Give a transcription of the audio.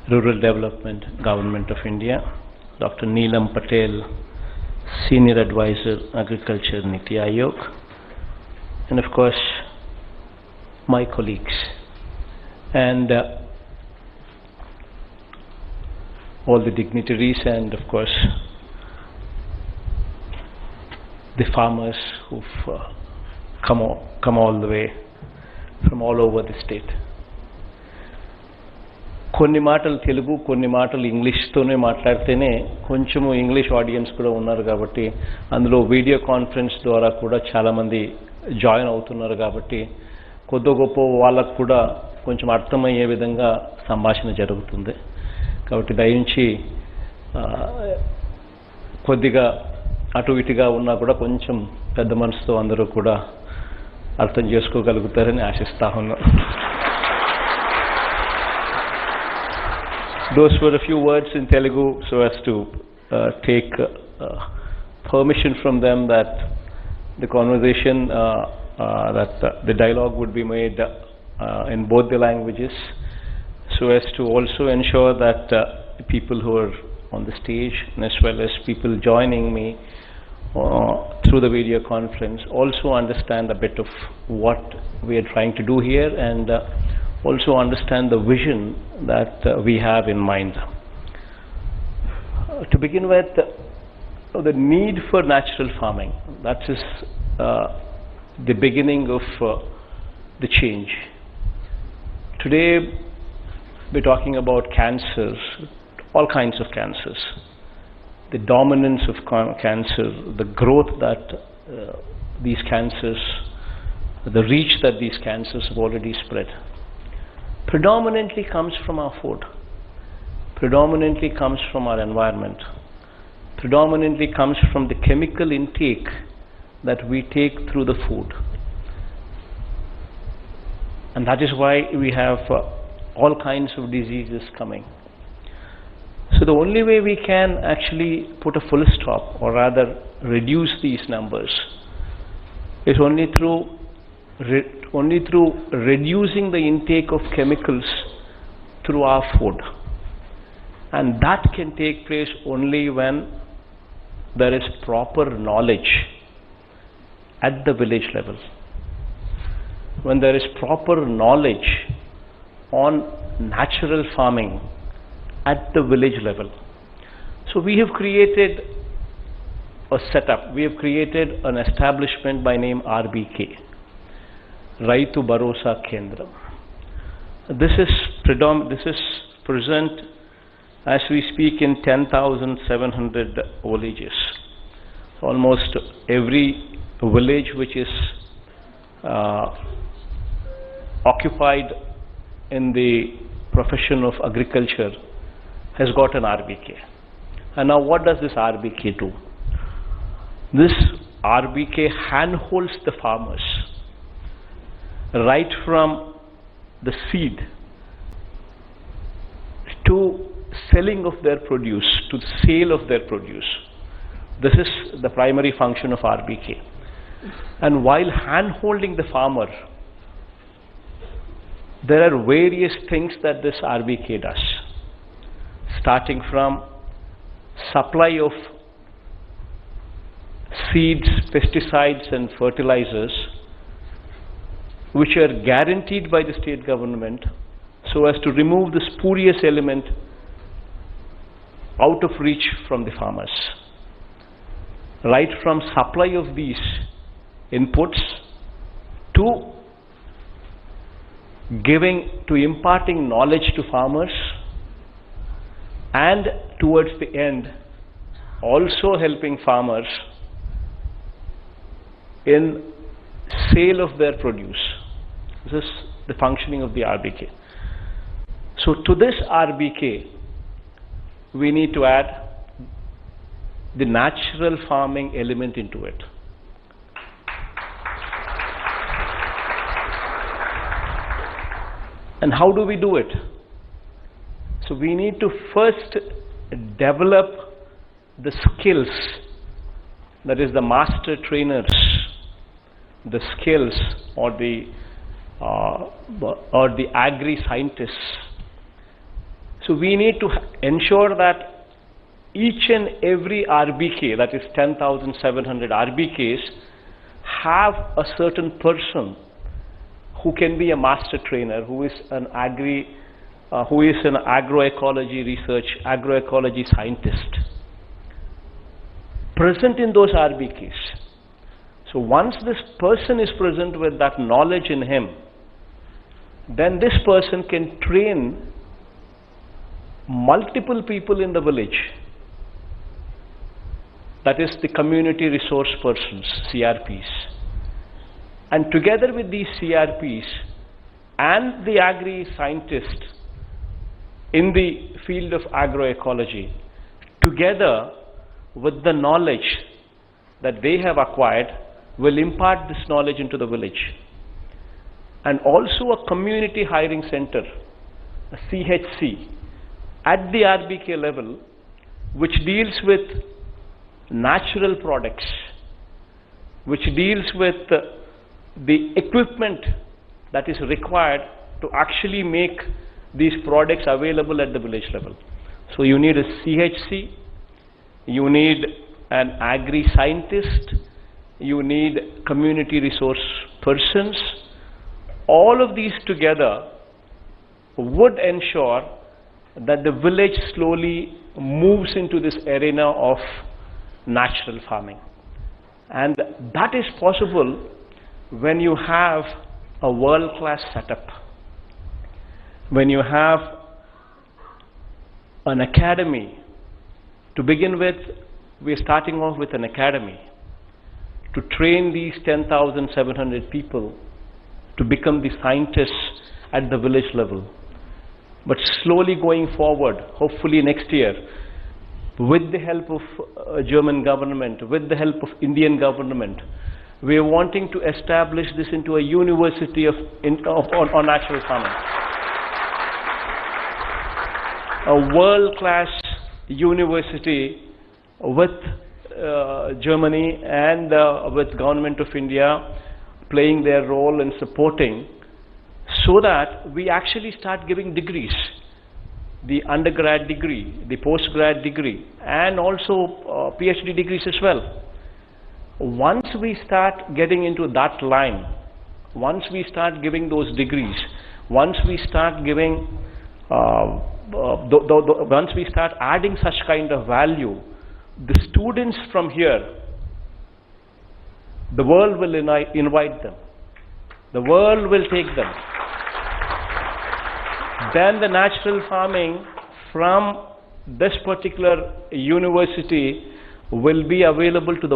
Rural Development, Government of India, Dr. Neelam Patel, Senior Advisor, Agriculture, Niti Aayog, and of course, my colleagues, and all the dignitaries, and of course, the farmers who've come all the way from all over the state. కొన్ని మాటలు తెలుగు, కొన్ని మాటలు ఇంగ్లీష్తోనే మాట్లాడితేనే కొంచెము English audience కూడా ఉన్నారు కాబట్టి, అందులో వీడియో కాన్ఫరెన్స్ ద్వారా కూడా చాలామంది జాయిన్ అవుతున్నారు కాబట్టి కొద్ది గొప్ప వాళ్ళకు కూడా కొంచెం అర్థమయ్యే విధంగా సంభాషణ జరుగుతుంది. కాబట్టి దయించి కొద్దిగా అటు ఇటుగా ఉన్నా కూడా కొంచెం పెద్ద మనసుతో అందరూ కూడా అర్థం చేసుకోగలుగుతారని ఆశిస్తా ఉన్నాను. Those were a few words in Telugu so as to take permission from them that the conversation, the dialogue would be made in both the languages, so as to also ensure that people who are on the stage and as well as people joining me through the video conference also understand a bit of what we are trying to do here, and also understand the vision that we have in mind. To begin with, the need for natural farming, that is the beginning of the change. Today we're talking about cancers, all kinds of cancers, the dominance of cancer, the growth that these cancers, the reach that these cancers have already spread, predominantly comes from our food, predominantly comes from our environment, predominantly comes from the chemical intake that we take through the food. And that is why we have all kinds of diseases coming. So the only way we can actually put a full stop, or rather reduce these numbers, is only through reducing the intake of chemicals through our food. And that can take place only when there is proper knowledge at the village level. When there is proper knowledge on natural farming at the village level. So we have created a setup, we have created an establishment by name RBK, Raitu Bharosa Kendram. This is present as we speak in 10,700 villages. Almost every village which is occupied in the profession of agriculture has got an RBK. And now what does this RBK do? This RBK handholds the farmers right from the seed to selling of their produce, to the sale of their produce. This is the primary function of RBK. And while hand-holding the farmer, there are various things that this RBK does, starting from supply of seeds, pesticides and fertilizers, which are guaranteed by the state government so as to remove the spurious element out of reach from the farmers. Right from supply of these inputs to imparting knowledge to farmers, and towards the end also helping farmers in sale of their produce. This is the functioning of the RBK. So to this RBK we need to add the natural farming element into it. And how do we do it? So we need to first develop the skills, that is the master trainers, the skills or the agri-scientists, So we need to ensure that each and every RBK, that is 10,700 RBKs, have a certain person who can be a master trainer, who is an agroecology research, agroecology scientist, present in those RBKs. So once this person is present with that knowledge in him, then this person can train multiple people in the village. That is the community resource persons, CRPs. And together with these CRPs and the agri-scientist in the field of agroecology, together with the knowledge that they have acquired, will impart this knowledge into the village. And also a community hiring center, a CHC, at the RBK level, which deals with natural products, which deals with the equipment that is required to actually make these products available at the village level. So you need a CHC, you need an agri-scientist, you need community resource persons. All of these together would ensure that the village slowly moves into this arena of natural farming. And that is possible when you have a world-class setup, when you have an academy. To begin with, we are starting off with an academy to train these 10,700 people to become the scientists at the village level. But slowly going forward, hopefully next year, with the help of German government, with the help of Indian government, we are wanting to establish this into a university on natural farming. A world-class university with Germany and with Government of India playing their role in supporting, so that we actually start giving degrees, the undergrad degree, the postgrad degree, and also PhD degrees as well. Once we start getting into that line, once we start giving those degrees, once we start giving, once we start adding such kind of value, the students from here, the world will invite them. The world will take them. Then the natural farming from this particular university will be available to the world.